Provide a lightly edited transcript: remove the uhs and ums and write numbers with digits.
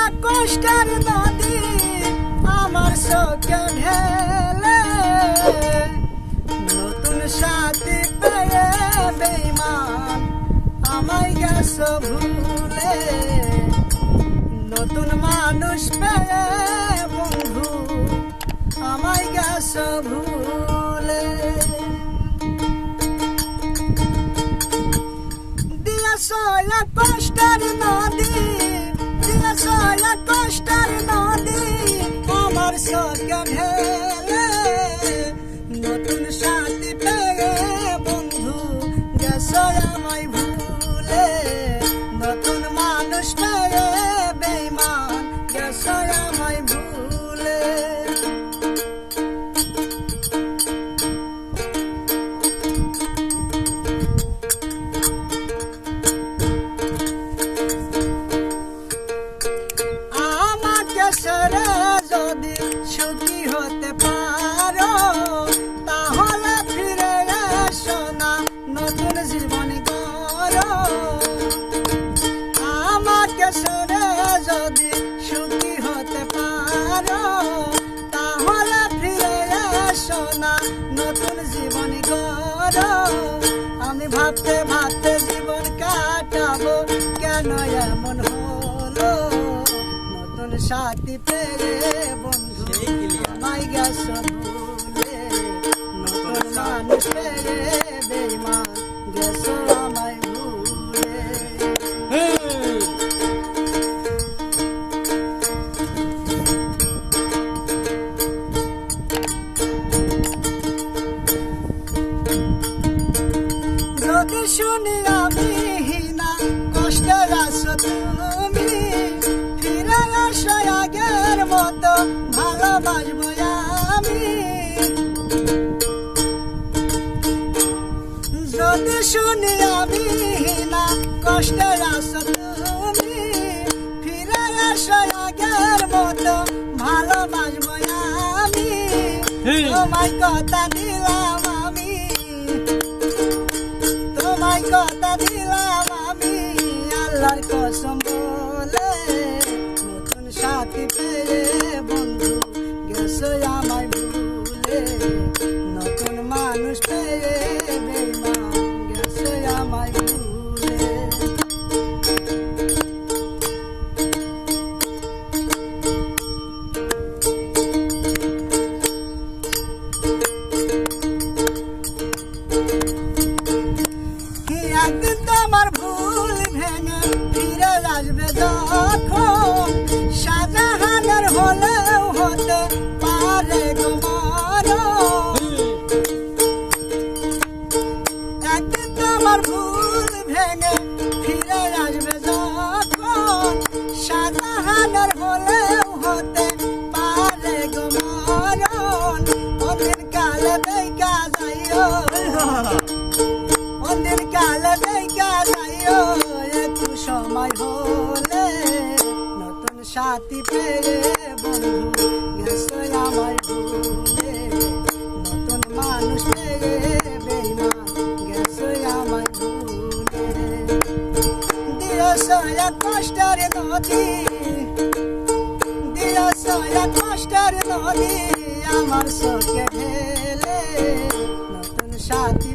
এক কষ্টের নদী আমার চোখে ঢেলে, নতুন সাথী পেয়ে বেঈমান আমায় গেছ ভুলে, নতুন মানুষ পেয়ে বন্ধু আমায় গেছ ভুলে। দিয়েছ এক কষ্টের নদী, দিয়েছ এক কষ্টের নদী আমার চোখে ঢেলে, নতুন সাথী পেয়ে বন্ধু গেছ আমায় ভুলে, নতুন মানুষ পেয়ে বেঈমান গেছ আমায় ভুলে। আমাকে ছেড়ে যদি সুখী হতে পারো তাহলে ফিরে এসো না, নতুন জীবন গড়ো। আমাকে ছেড়ে যদি সুখী হতে পারো তাহলে ফিরে এসো না, নতুন জীবন গড়ো। আমি ভাবতে ভাবতে জীবন কাটাবো, কেন এমন হলো, নতুন সাথী পেয়ে বন্ধু আমায় গেছ ভুলে, নতুন মানুষ পেয়ে বেঈমান গেছ আমায় ভুলে। যদি শুনি আমি হীনা কষ্টে আছো তুমি, ফিরে আসো আগের মতো ভালোবাসবো আমি। যদি শুনি আমি হীনা কষ্টে আছো তুমি, ফিরে আসো আগের মতো ভালোবাসবো আমি। তোমায় কথা দিলাম আমি, তোমায় কথা দিলাম আমি আল্লাহর কসম বলে, নতুন সাথী পেয়ে বন্ধু গেছো আমায় ভুলে, নতুন মানুষ পেয়ে বেঈমান গেছো আমায় ভুলে। একদিন তোমার ভুল ভেঙে ফিরে আসবে যখন, শাহজাহানের হলেও হতে পারে গো মরণ। একদিন তোমার ভুল ভেঙে ফিরে আসবে যখন, শাহজাহানের হলেও হতে পারে গো মরণ। ওদিন কালে দেখা যাইও, ওদিন কালে দেখা যাইও একটু সময় হলে, নতুন সাথী পেয়ে বন্ধু গেছো আমায় ভুলে, নতুন মানুষ পেয়ে বেঈমান গেছো আমায় ভুলে। দিয়েছ এক কষ্টের নদী, দিয়েছ এক কষ্টের নদী আমার চোখে ঢেলে, নতুন সাথী